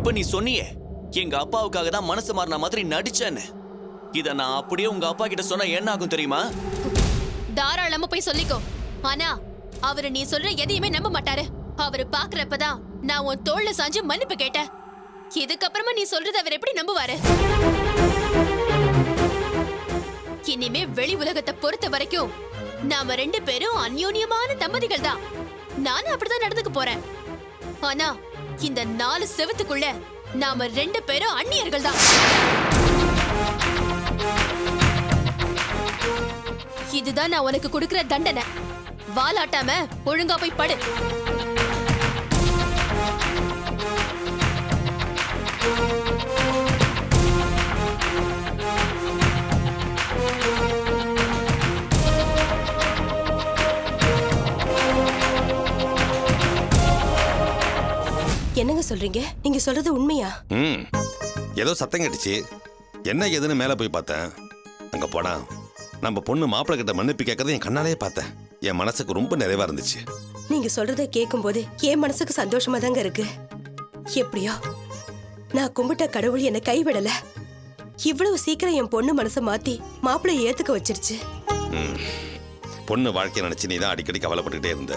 இப்ப நீ சொன்னியே எங்க அப்பாவுக்காக தான் மனசு மாறின மாதிரி நடிச்சேன்னு. இத நான் அப்படியே உங்க அப்பா கிட்ட சொன்னா என்ன ஆகும் தெரியுமா? தாராளமா போய் சொல்லிக்கோ. ஆனா அவரு நீ சொல்ற எதையுமே நம்ப மாட்டாரு. அவரு பாக்குறப்பதான் நான் உன் தோள்ல சாஞ்சு மன்னிப்பு கேட்டேன். இதுக்கப்புறமா நீ சொல்றது அவர் எப்படி நம்புவாரு? இனிமே வெளி உலகத்தை பொறுத்த வரைக்கும் நாம 2 பேரும் அந்யோன்யமான தம்பதிகள் தான். நானும் அப்படிதான் நடந்துக்க போறேன். ஆனா இந்த 4 செவத்துக்குள்ள நாம 2 பேரும் அந்நியர்கள் தான். இதுதான் நான் உனக்கு கொடுக்கிற தண்டனை. வாலாட்டாம ஒழுங்கா போய் படு. என்னங்க சொல்றீங்க? நீங்க சொல்றது உண்மையா? ஏதோ சத்தம் கேட்டுச்சு. என்ன ஏதுன்னு மேல போய் பார்த்தேன். அங்க போனா நம்ம பொண்ணு மாப்பிள்ளை கிட்ட மன்னிப்பு கேட்கறத என் கண்ணாலே பார்த்தேன். என் மனசுக்கு ரொம்ப நிறைவா இருந்துச்சு. நீங்க சொல்றத கேட்கும் போது என் மனசுக்கு சந்தோஷமா தாங்க இருக்கு. எப்படியோ நான் கும்பிட்ட கடவுள் என்னை கைவிடல. இவ்வளவு சீக்கிரம் என் பொண்ணு மனசை மாத்தி மாப்பிள்ளை ஏத்துக்க வச்சிருச்சு. பொண்ணு வாழ்க்கையை நினைச்சு நீ தான் அடிக்கடி கவலைப்பட்டுக்கிட்டே இருந்த.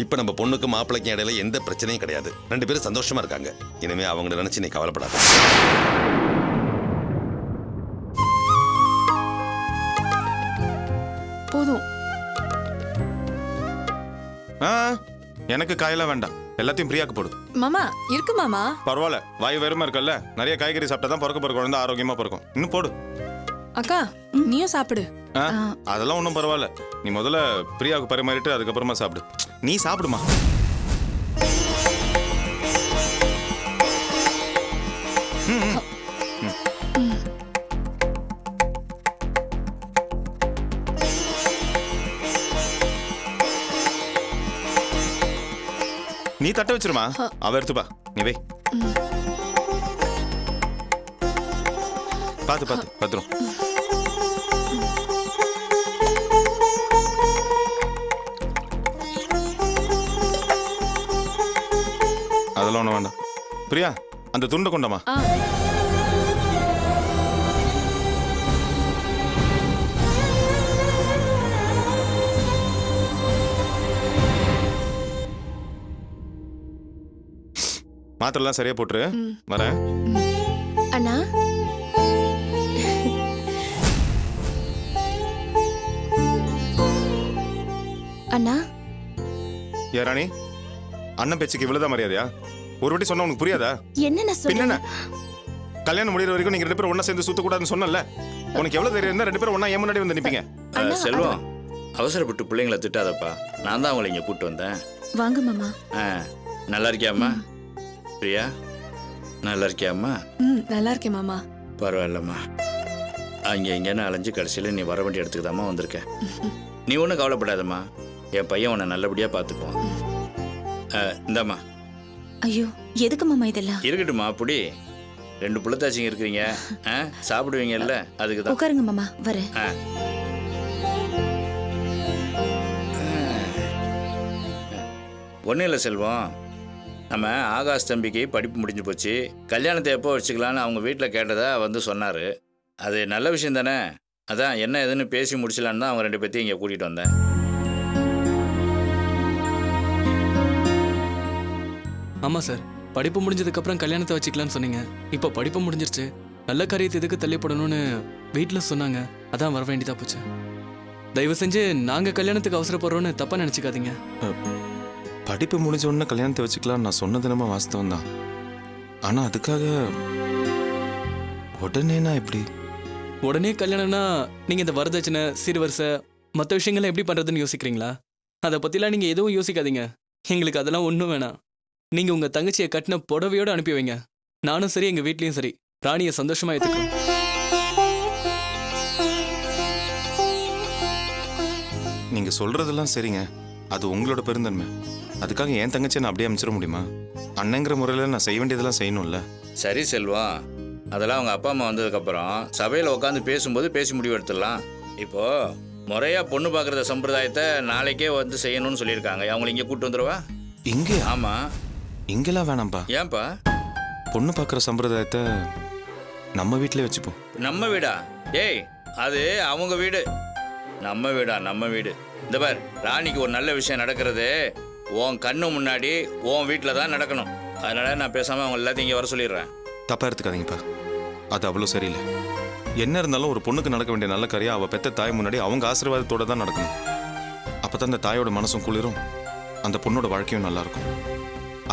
இப்ப நம்ம பொண்ணுக்கு மாப்பிள்ளைக்கும் இடையில எந்த பிரச்சனையும் கிடையாது. 2 பேரும் சந்தோஷமா இருக்காங்க. இனிமே அவங்கள நினைச்சு நீ கவலைப்படாத. போதும். எனக்கு காயெல்லாம் வேண்டாம். எல்லாத்தையும் பிரியாக்கு போடு. மாமா இருக்கு மாமா. பரவாயில்ல, வாய் வெறுமா இருக்கல்ல. நிறைய காய்கறி சாப்பிட்டா தான் பிறக்க போற குழந்தை ஆரோக்கியமா பிறக்கும். இன்னும் போடு. அக்கா நீயும் சாப்பிடு. அதெல்லாம் ஒன்றும் பரவாயில்ல. நீ முதல்ல பிரியாவுக்கு பரிமாறிட்டு அதுக்கப்புறமா சாப்பிடு. நீ சாப்பிடுமா. நீ தட்ட வச்சிருமா. அவ எடுத்துப்பா. நீ வை. பாத்து பாத்து பத்திரம். அதெல்லாம் ஒன்றும் வேண்டாம். பிரியா, அந்த துண்டை கொண்டமா. மாத்திரலாம் சரியா போட்டுரு. வரேன். அண்ணா அண்ணா. யாராணி, அண்ணன் பேச்சுக்கு இவ்வளவுதான் மரியாதையா? ஒரு வாட்டி சொன்னா உனக்கு புரியாதா? என்ன பின்ன கல்யாணம் முடிகிற வரைக்கும் நீங்க 2 பேரும் ஒண்ணா சேர்ந்து சுத்த கூடாதுன்னு சொன்னல. உனக்கு எவ்வளவு தைரியம் இருந்தா 2 பேரும் ஒண்ணா ஏன் முன்னாடி வந்து நிப்பீங்க? செல்வம், அவசரப்பட்டு பிள்ளைங்களை திட்டாதப்பா. நான் தான் அவங்களை இங்க கூட்டு வந்தேன். வாங்க மாமா. நல்லா இருக்கியாம்மா? பிரியா, நல்லா இருக்கியாம்மா? நல்லா இருக்கேன் மாமா. பரவாயில்லம்மா. அங்கே இங்கேன்னு அலைஞ்சு கடைசியில் நீ வர வேண்டிய இடத்துக்கு தாம்மா வந்திருக்க. நீ ஒன்றும் கவலைப்படாதம்மா. என் பையன் உன்னை நல்லபடியாக பார்த்துக்குவான். இந்தாம்மா. ஐயோ எதுக்கு மாமா இதெல்லாம்? இருக்கட்டும்மா. அப்படி 2 புள்ளத்தாச்சிங்க இருக்கிறீங்க. சாப்பிடுவீங்கல்ல, அதுக்கு தான். உட்காருங்க மாமா, வரேன். ஒன்றும் இல்லை செல்வம். நம்ம ஆகாஷ் தம்பிக்கு படிப்பு முடிஞ்சு போச்சு. கல்யாணத்தை எப்போ வச்சுக்கலான்னு அவங்க வீட்டில் கேட்டதா வந்து சொன்னார். அது நல்ல விஷயம் தானே. அதான் என்ன எதுன்னு பேசி முடிச்சலான்னு தான் அவங்க 2 பேர்த்தையும் இங்கே கூட்டிகிட்டு வந்தேன். ஆமாம் சார், படிப்பு முடிஞ்சதுக்கப்புறம் கல்யாணத்தை வச்சுக்கலான்னு சொன்னீங்க. இப்போ படிப்பு முடிஞ்சிருச்சு. நல்ல காரியத்தை எதுக்கு தள்ளிப்படணும்னு வீட்டில் சொன்னாங்க. அதான் வர வேண்டியதாக போச்சு. தயவு செஞ்சு நாங்கள் கல்யாணத்துக்கு அவசரப்படுறோன்னு தப்பாக நினச்சிக்காதீங்க. படிப்பு முடிஞ்ச உடனே கல்யாணத்தை வச்சுக்கலாம் நான் சொன்னது நம்ம வாஸ்தவம் தான். ஆனா அதுக்காக உடனே நான் எப்படி? உடனே கல்யாணம்னா நீங்கள் இந்த வரதட்சணை, சீர்வரிசை, மற்ற விஷயங்கள்லாம் எப்படி பண்ணுறதுன்னு யோசிக்கிறீங்களா? அதை பற்றிலாம் நீங்கள் எதுவும் யோசிக்காதீங்க. எங்களுக்கு அதெல்லாம் ஒன்றும் வேணாம். நீங்கள் உங்கள் தங்கச்சியை கட்டின புடவையோடு அனுப்பி வைங்க. நானும் சரி, எங்கள் வீட்லேயும் சரி, ராணியை சந்தோஷமாக ஏற்றுக்கிறோம். நீங்க சொல்றதெல்லாம் சரிங்க. அது உங்களோட பெருந்தன்மை. அதுக்காக என் தங்கச்சியை நான் அப்படியே அமைச்சிட முடியுமா? அண்ணங்கிற முறையில் நான் செய்ய வேண்டியதெல்லாம் செய்யணும்ல. சரி செல்வம், அதெல்லாம் அவங்க அப்பா அம்மா வந்ததுக்கப்புறம் சபையில் உட்காந்து பேசும்போது பேசி முடிவு எடுத்துடலாம். இப்போது முறையாக பொண்ணு பார்க்குறத சம்பிரதாயத்தை நாளைக்கே வந்து செய்யணும்னு சொல்லியிருக்காங்க. அவங்களை இங்கே கூப்பிட்டு வந்துடுவா? இங்கே? ஆமாம். இங்கெல்லாம் வேணாம்ப்பா. ஏன்பா? பொண்ணு பார்க்குற சம்பிரதாயத்தை நம்ம வீட்டிலே வச்சுப்போம். நம்ம வீடா? ஏய், அது அவங்க வீடு. நம்ம வீடா? நம்ம வீடு. இந்த பார், ராணிக்கு ஒரு நல்ல விஷயம் நடக்கிறது உன் கண்ணு முன்னாடி உன் வீட்டில் தான் நடக்கணும். அதனால நான் பேசாமல் அவங்க எல்லாத்தையும் இங்கே வர சொல்லிடுறேன். தப்பாக எடுத்துக்காதீங்கப்பா, அது அவ்வளோ சரியில்லை. என்ன இருந்தாலும் ஒரு பொண்ணுக்கு நடக்க வேண்டிய நல்ல காரியம் அவள் பெத்த தாய் முன்னாடி அவங்க ஆசீர்வாதத்தோட தான் நடக்கணும். அப்போ தான் அந்த தாயோட மனசும் குளிரும், அந்த பொண்ணோட வாழ்க்கையும் நல்லா இருக்கும்.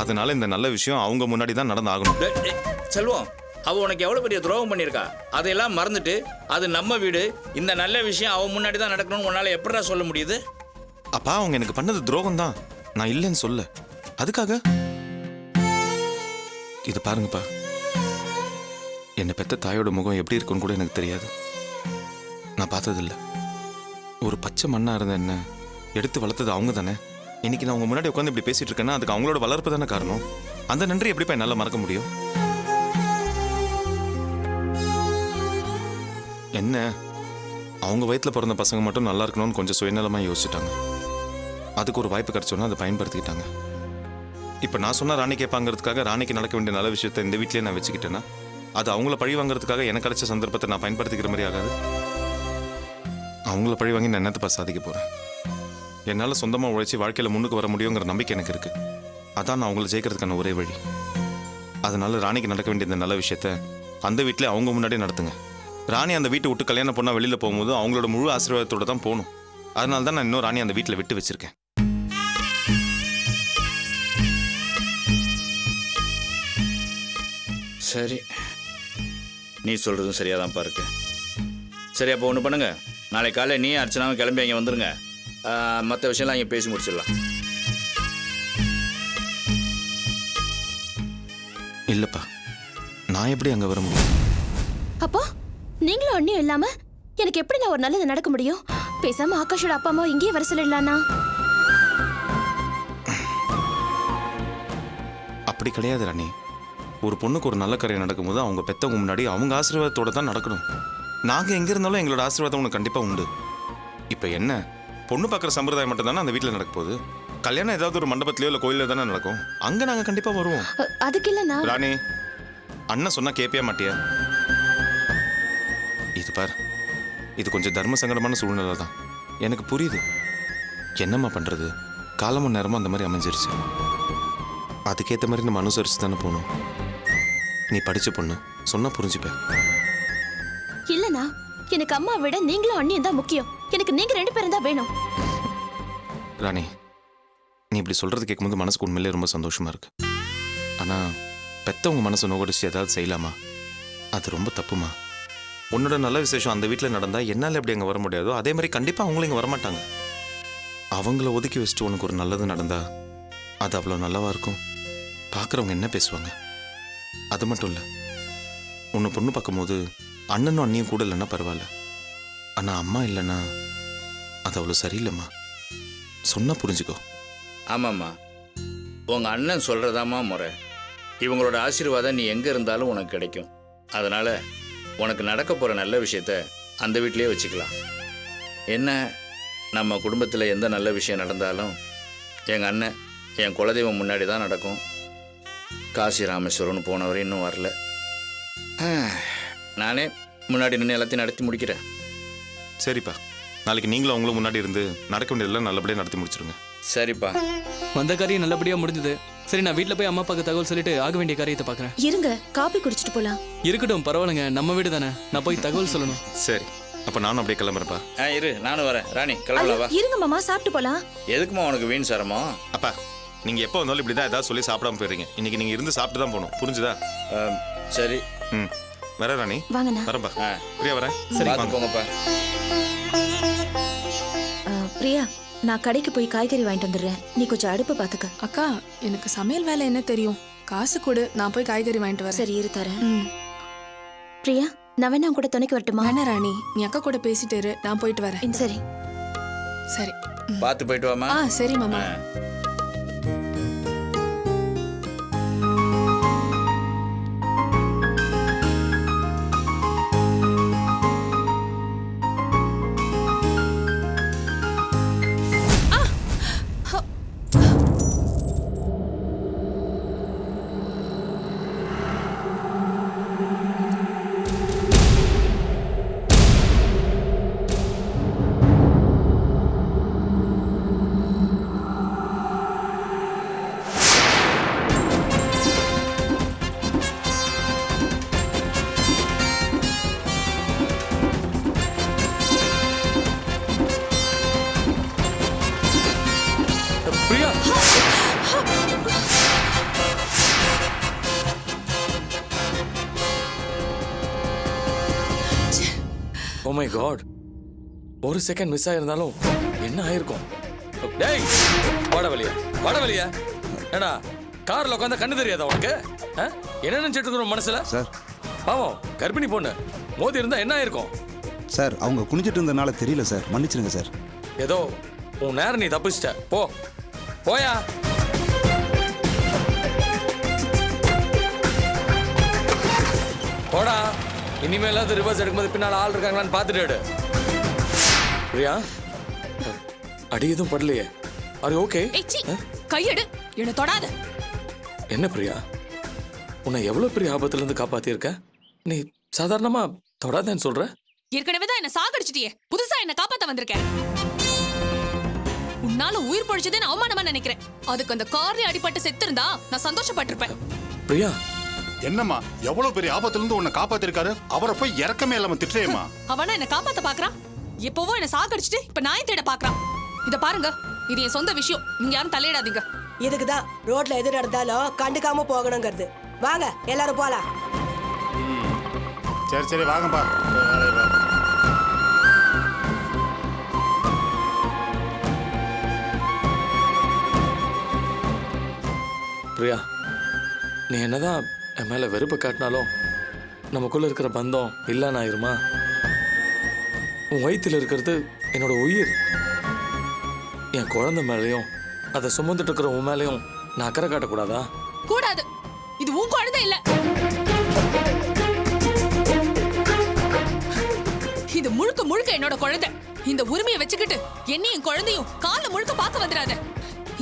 அதனால இந்த நல்ல விஷயம் அவங்க முன்னாடி தான் நடந்தாகணும். டேய், டேய், செல்வம், அவ உனக்கு எவ்வளோ பெரிய துரோகம் பண்ணியிருக்கா. அதையெல்லாம் மறந்துட்டு அது நம்ம வீடு, இந்த நல்ல விஷயம் அவன் முன்னாடி தான் நடக்கணும்னு உன்னால் எப்படிடா சொல்ல முடியுது? அப்பா அவங்க எனக்கு பண்ணது துரோகம் தான், நான் இல்லைன்னு சொல்ல. அதுக்காக இது பாருங்கப்பா, என்னை பெத்த தாயோட முகம் எப்படி இருக்குன்னு கூட எனக்கு தெரியாது. நான் பார்த்ததில்ல. ஒரு பச்சை மண்ணா இருந்த என்ன எடுத்து வளர்த்தது அவங்க தானே. இன்னைக்கு நான் உங்க முன்னாடி உட்காந்து இப்படி பேசிட்டு இருக்கேன்னா அதுக்கு அவங்களோட வளர்ப்பு தானே காரணம். அந்த நன்றி எப்படிப்பா என்னால் மறக்க முடியும்? என்ன அவங்க வயிற்றுல பிறந்த பசங்க மட்டும் நல்லா இருக்கணும்னு கொஞ்சம் சுயநலமாக யோசிச்சுட்டாங்க. அதுக்கு ஒரு வாய்ப்பு கிடைச்சோன்னா அதை பயன்படுத்திக்கிட்டாங்க. இப்போ நான் சொன்ன ராணி கேட்பாங்கிறதுக்காக ராணிக்கு நடக்க வேண்டிய நல்ல விஷயத்த இந்த வீட்லேயே நான் வச்சுக்கிட்டேன்னா அது அவங்கள பழி வாங்குறதுக்காக எனக்கு கிடைச்ச சந்தர்ப்பத்தை நான் பயன்படுத்திக்கிற மாதிரி ஆகாது. அவங்கள பழி வாங்கி நான் என்னத்தை சாதிக்க போகிறேன்? என்னால் சொந்தமாக உழைச்சி வாழ்க்கையில் முன்னுக்கு வர முடியுங்கிற நம்பிக்கை எனக்கு இருக்குது. அதான் நான் அவங்கள ஜெயிக்கிறதுக்கான ஒரே வழி. அதனால ராணிக்கு நடக்க வேண்டிய இந்த நல்ல விஷயத்த அந்த வீட்டிலே அவங்க முன்னாடியே நடத்துங்க. ராணி அந்த வீட்டை விட்டு கல்யாணம் பண்ணால் வெளியில் போகும்போது அவங்களோட முழு ஆசீர்வாதத்தோடு தான் போகணும். அதனால தான் நான் இன்னும் ராணி அந்த வீட்டில் விட்டு வச்சிருக்கேன். சரி, நீ சொல்கிறதும் சரியாக தான் பாருக்கு. சரி, அப்போ ஒன்று பண்ணுங்க, நாளை காலை நீ அர்ச்சனாவும் கிளம்பி அங்கே வந்துருங்க. மற்ற விஷயம்லாம் இங்கே பேசி முடிச்சிடலாம். இல்லைப்பா, நான் எப்படி அங்கே வர முடியும்? அப்போ நீங்களும் அண்ணியும் இல்லாம எனக்கு எப்படி நான் ஒரு நல்லது நடக்க முடியும்? பேசாம ஆகாஷோட அப்பா அம்மா இங்கேயே வர சொல்லிடலானா? அப்படி கிடையாது ராணி. ஒரு பொண்ணுக்கு ஒரு நல்ல காரியம் நடக்கும்போது அவங்க பெத்தவங்க முன்னாடி அவங்க ஆசீர்வாதத்தோட தான் நடக்கணும். நாங்கள் எங்கே இருந்தாலும் எங்களோட ஆசீர்வாதம் உனக்கு கண்டிப்பாக உண்டு. இப்போ என்ன, பொண்ணு பார்க்குற சம்பிரதாயம் மட்டும் தானே அந்த வீட்டில் நடக்க போகுது. கல்யாணம் ஏதாவது ஒரு மண்டபத்திலையோ இல்லை கோயிலில் தானே நடக்கும். அங்கே நாங்கள் கண்டிப்பாக வருவோம். அதுக்கு இல்லைண்ணா. ராணி, அண்ணன் சொன்னால் கேட்பியா மாட்டியா? இது பார், இது கொஞ்சம் தர்ம சங்கடமான சூழ்நிலை தான். எனக்கு புரியுது. என்னம்மா பண்ணுறது, காலமும் நேரமும் அந்த மாதிரி அமைஞ்சிருச்சு. அதுக்கேற்ற மாதிரி நம்ம அனுசரித்து தானே போகணும். நீ படித்த பொண்ணு, சொன்னால் புரிஞ்சுப்பேன். இல்லண்ணா, எனக்கு அம்மா விட நீங்களும் அண்ணியும் தான் முக்கியம். எனக்கு நீங்க 2 பேரும் தான் வேணும். ராணி, நீ இப்படி சொல்கிறது கேட்கும்போது மனசுக்கு உண்மையிலே ரொம்ப சந்தோஷமாக இருக்கு. ஆனால் பெற்றவங்க மனசை நோக்கடிச்சு ஏதாவது செய்யலாமா? அது ரொம்ப தப்புமா. உன்னோட நல்ல விசேஷம் அந்த வீட்டில் நடந்தால் என்னால் எப்படி அங்கே வர முடியாதோ அதே மாதிரி கண்டிப்பாக அவங்களும் இங்கே வரமாட்டாங்க. அவங்கள ஒதுக்கி வச்சுட்டு உனக்கு ஒரு நல்லது நடந்தா அது அவ்வளோ நல்லாவா இருக்கும்? பார்க்குறவங்க என்ன பேசுவாங்க? அது மட்டும் இல்லை, உன்னை பொண்ணு பார்க்கும்போது அண்ணனும் அண்ணியும் கூட இல்லைன்னா பரவாயில்ல. ஆனால் அம்மா இல்லைன்னா அது அவ்வளோ சரியில்லைம்மா. சொன்னால் புரிஞ்சுக்கோ. ஆமாம்மா, உங்கள் அண்ணன் சொல்கிறதாம்மா முறை. இவங்களோட ஆசீர்வாதம் நீ எங்கே இருந்தாலும் உனக்கு கிடைக்கும். அதனால் உனக்கு நடக்க போகிற நல்ல விஷயத்த அந்த வீட்டிலே வச்சுக்கலாம். என்ன, நம்ம குடும்பத்தில் எந்த நல்ல விஷயம் நடந்தாலும் எங்கள் அண்ணன் என் குலதெய்வம் முன்னாடி தான் நடக்கும். காசி ராமேஸ்வரம்னு போனவரை இன்னும் வரல. நானே முன்னாடி நின்று எல்லாத்தையும் நடத்தி முடிக்கிறேன். சரிப்பா, நாளைக்கு நீங்களும் அவங்களும் முன்னாடி இருந்து நடக்க வேண்டியதெல்லாம் நல்லபடியாக நடத்தி முடிச்சிருங்க. சரிப்பா. வந்த காரியம் நல்லபடியாக முடிஞ்சது. சரி, நான் வீட்டில் போய் அம்மா அப்பாவுக்கு தகவல் சொல்லிட்டு ஆக வேண்டிய காரியத்தை பார்க்குறேன். இருங்க, காபி குடிச்சிட்டு போலாம். இருக்கட்டும், பரவாயில்லைங்க, நம்ம வீடு தானே. நான் போய் தகவல் சொல்லணும். சரி, அப்போ நானும் அப்படியே கிளம்புறேன்ப்பா. இரு, நானும் வரேன். ராணி, கிளம்பலவா? இருங்க மாமா, சாப்பிட்டு போலாம். எதுக்குமா உனக்கு வீண் சிரமம்? அப்பா, நீங்கள் எப்போ வந்தாலும் இப்படி தான் ஏதாவது சொல்லி சாப்பிடாம போயிடுறீங்க. இன்னைக்கு நீங்கள் இருந்து சாப்பிட்டு தான் போகணும், புரிஞ்சுதா? சரி. ம், வர ராணி. வாங்கண்ணா. வரேன்ப்பா. பிரியா வரேன். சரி, பார்த்து போங்கப்பா. பிரியா, நான் கடைக்கு போய் காய்கறி வாங்கிட்டு வந்துடுறேன். நீ கொஞ்சம் அடுப்பு பார்த்துக்க. அக்கா, எனக்கு சமையல் வேலை என்ன தெரியும்? காசு கொடு, நான் போய் காய்கறி வாங்கிட்டு வரேன். சரி, இரு தரேன். பிரியா, நான் வேணா கூட துணைக்கு வரட்டுமா? வேணா ராணி, நீ அக்கா கூட பேசிட்டு இரு, நான் போயிட்டு வரேன். சரி சரி. பார்த்து போயிட்டு வாமா. சரி மாமா. மை காட், ஒரு செகண்ட் மிஸ் ஆயிருந்தாலும் என்ன ஆயிருக்கும்? டேய் வாட வழியா ஏடா கார்ல உட்காந்து கண்ணு தெரியாதா உனக்கு? என்ன நினைச்சிட்டு இருக்கிற மனசுல? சார் பாவம் கர்ப்பிணி பொண்ணு மோதி இருந்தா என்ன ஆயிருக்கும்? சார் அவங்க குனிஞ்சிட்டு இருந்தனால தெரியல சார், மன்னிச்சிருங்க சார். ஏதோ உன் நேரம் நீ தப்பிச்சிட்ட. போயா. போடா, இனிமேலாவது ரிவர்ஸ் எடுக்கும்போது பின்னால் ஆள் இருக்காங்களான்னு பார்த்துட்டு எடு. பிரியா, அடி எதுவும் படலையே? R okay? கையெடு, என்ன தொடாத. என்ன பிரியா, உன்னை எவ்வளவு பெரிய ஆபத்துல இருந்து காப்பாத்திருக்க, நீ சாதாரணமா தொடாதேன்னு சொல்ற? ஏற்கனவே தான் என்ன சாகடிச்சிட்டியே, புதுசா என்ன காப்பாத்த வந்திருக்கேன். உன்னால உயிர் பொழிச்சதே நான் அவமானமா நினைக்கிறேன். அதுக்கு அந்த கார்ல அடிபட்டு செத்து இருந்தா நான் சந்தோஷப்பட்டிருப்பேன். பிரியா, என்னம்மா எவ்வளவு பெரிய ஆபத்துல இருந்து உன்னை காப்பாத்திருக்காரு, அவரை போய் இறக்கமே இல்லாம திட்டுறேம்மா. அவனா என்ன காப்பாத்த பாக்குறான், எப்பவும் என்ன சாகடிச்சிட்டு இப்ப நாய் தேட பாக்குறான். இத பாருங்க, இது என் சொந்த விஷயம், நீங்க யாரும் தலையிடாதீங்க. இதுக்குதான் ரோட்ல எது நடந்தாலும் கண்டுக்காம போகணுங்கிறது. வாங்க எல்லாரும் போலாம். சரி வாங்கப்பா. பிரியா, நீ என்னதான் என் மேல வெறுப்பை காட்டினாலும் நமக்குள்ள இருக்கிற பந்தம் இல்லைன்னு ஆயிருமா? உன் வயிற்றுல இருக்கிறது என்னோட உயிர். என் குழந்தை மேலேயும் அதை சுமந்துட்டு இருக்கிற உன் மேலேயும் நான் அக்கறை காட்டக்கூடாதா? கூடாது, இது உன் குழந்தை இல்ல. இது முழுக்க முழுக்க என்னோட குழந்தை. இந்த உரிமையை வச்சுக்கிட்டு என்னையும் குழந்தையும் கால முழுக்க பார்க்க வந்துடாத.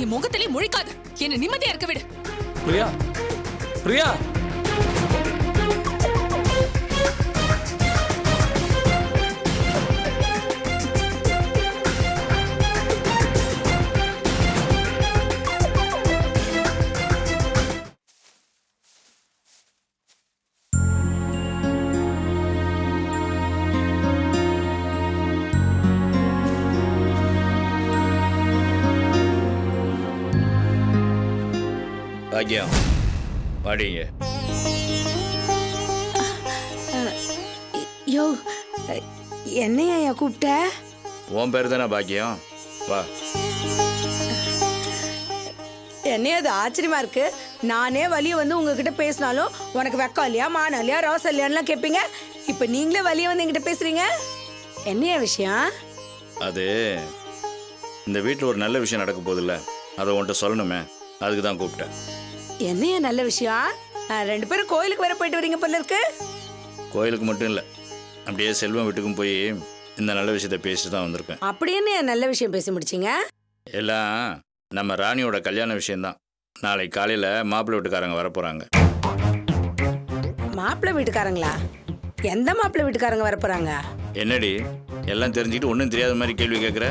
என் முகத்திலே முழிக்காது, என்ன நிம்மதியா இருக்க விடு. பிரியா, பிரியா, பாக்கியம் வாடிங்க. யோ, என்னையா கூப்பிட்ட? உன் பேர் தானே பாக்கியம், வா. என்னைய அது ஆச்சரியமா இருக்கு. நானே வழிய வந்து உங்ககிட்ட பேசினாலும் உனக்கு வெக்கம் இல்லையா, மானம் இல்லையா, ரோசம் இல்லையான்லாம் கேட்பீங்க. இப்ப நீங்களே வழிய வந்து என்கிட்ட பேசுறீங்க. என்னைய விஷயம்? அது இந்த வீட்டில் ஒரு நல்ல விஷயம் நடக்க போதில்ல, அதை உன்கிட்ட சொல்லணுமே, அதுக்கு தான் கூப்பிட்டேன். என்னைய நல்ல விஷயம்? ரெண்டு பேரும் கோயிலுக்கு வேற போயிட்டு வரீங்க போல இருக்கு. கோயிலுக்கு மட்டும் இல்லை, அப்படியே செல்வம் வீட்டுக்கும் போய் இந்த நல்ல விஷயத்த பேசிட்டு தான் வந்திருக்கேன். அப்படி என்ன நல்ல விஷயம் பேசி முடிச்சிங்க? எல்லாம் நம்ம ராணியோட கல்யாண விஷயம்தான். நாளைக்கு காலையில் மாப்பிள்ளை வீட்டுக்காரங்க வரப்போகிறாங்க. மாப்பிள்ளை வீட்டுக்காரங்களா? எந்த மாப்பிள்ளை வீட்டுக்காரங்க வரப்போறாங்க? என்னடி எல்லாம் தெரிஞ்சுக்கிட்டு ஒன்றும் தெரியாத மாதிரி கேள்வி கேட்குற?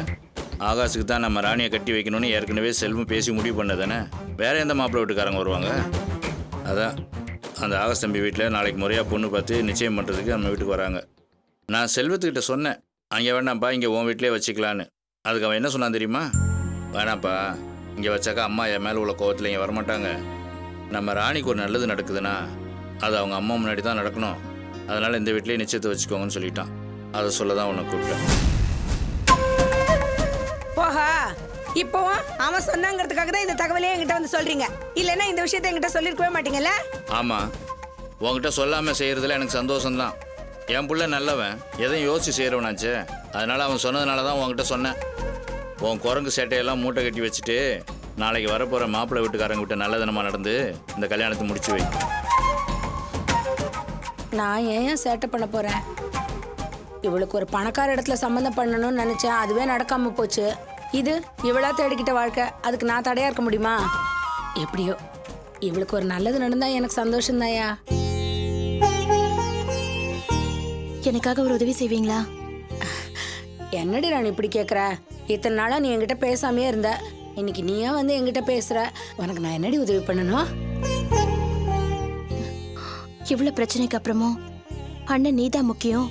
ஆகாஷுக்கு தான் நம்ம ராணியை கட்டி வைக்கணும்னு ஏற்கனவே செல்வம் பேசி முடிவு பண்ணதானே. வேற எந்த மாப்பிள்ளை வீட்டுக்காரங்க வருவாங்க? அதான் அந்த ஆகாஷ் தம்பி வீட்டில் நாளைக்கு முறையாக பொண்ணு பார்த்து நிச்சயம் பண்ணுறதுக்கு நம்ம வீட்டுக்கு வராங்க. நான் செல்வத்துக்கிட்ட சொன்னேன், அங்கே வேணாம்ப்பா, இங்கே உன் வீட்டிலே வச்சுக்கலான்னு. அதுக்கு அவன் என்ன சொன்னான் தெரியுமா? வேணாம்ப்பா, இங்கே வச்சாக்கா அம்மா என் மேலே உள்ள கோவத்தில் இங்கே வரமாட்டாங்க. நம்ம ராணிக்கு ஒரு நல்லது நடக்குதுன்னா அது அவங்க அம்மா முன்னாடி தான் நடக்கணும். அதனால் இந்த வீட்டிலே நிச்சயத்தை வச்சுக்கோங்கன்னு சொல்லிட்டான். அதை சொல்ல தான் உன்னை கூப்பிட்டேன். போஹா, இப்போவும் அவன் சொன்னாங்கிறதுக்காக தான் இந்த தகவலையே என்கிட்ட வந்து சொல்றீங்க. இல்லைன்னா இந்த விஷயத்தை என்கிட்ட சொல்லிருக்கவே மாட்டீங்கல்ல? ஆமாம், உங்ககிட்ட சொல்லாமல் செய்கிறதுல எனக்கு சந்தோஷம்தான். என் பிள்ளை நல்லவன், எதையும் யோசிச்சு செய்கிறவனாச்சு. அதனால் அவன் சொன்னதுனால தான் உங்ககிட்ட சொன்னேன். உன் குரங்கு சேட்டையெல்லாம் மூட்டை கட்டி வச்சுட்டு நாளைக்கு வரப்போகிற மாப்பிள்ளை வீட்டுக்காரங்க விட்ட நல்ல தினமாக நடந்து இந்த கல்யாணத்தை முடிச்சு வை. நான் ஏன் சேட்டை பண்ண போறேன்? இவளுக்கு ஒரு பணக்கார இடத்துல சம்மந்தம் பண்ணணும்னு நினைச்சேன், அதுவே நடக்காம போச்சு. இது இவளா தேடிக்கிட்ட வாழ்க்கை, அதுக்கு நான் தடையா இருக்க முடியுமா? எப்படியோ இவளுக்கு ஒரு நல்லது நடந்தா எனக்கு சந்தோஷம் தாயா. எனக்காக ஒரு உதவி செய்வீங்களா? என்னடி நான் இப்படி கேட்குற? இத்தனை நாளா நீ என்கிட்ட பேசாமே இருந்த, இன்னைக்கு நீயா வந்து என்கிட்ட பேசுற. உனக்கு நான் என்னடி உதவி பண்ணணும்? இவ்வளவு பிரச்சனைக்கு அப்புறமும் அண்ணன் நீதான் முக்கியம்.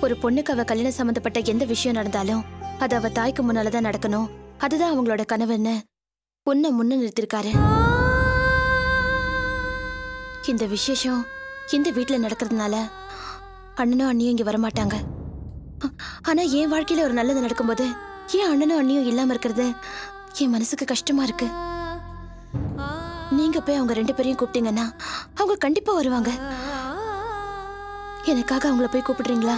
ஒரு பொண்ணுக்கு அவ கல்யாணம் சம்பந்தப்பட்ட எந்த விஷயம் நடந்தாலும் அது அவ தாய்க்கு முன்னாலதான் நடக்கணும், அதுதான் அவங்களோட கனவுன்னு பொண்ணை முன்ன நிறுத்திருக்காரு. இந்த விசேஷம் இந்த வீட்டுல நடக்கிறதுனால அண்ணனும் அண்ணியும் இங்க வரமாட்டாங்க. ஆனா என் வாழ்க்கையில ஒரு நல்லது நடக்கும்போது ஏன் அண்ணனும் அண்ணியும் இல்லாம இருக்கிறது என் மனசுக்கு கஷ்டமா இருக்கு. நீங்க போய் அவங்க 2 பேரையும் கூப்பிட்டீங்கன்னா அவங்க கண்டிப்பா வருவாங்க. எனக்காக அவங்கள போய் கூப்பிடுறீங்களா?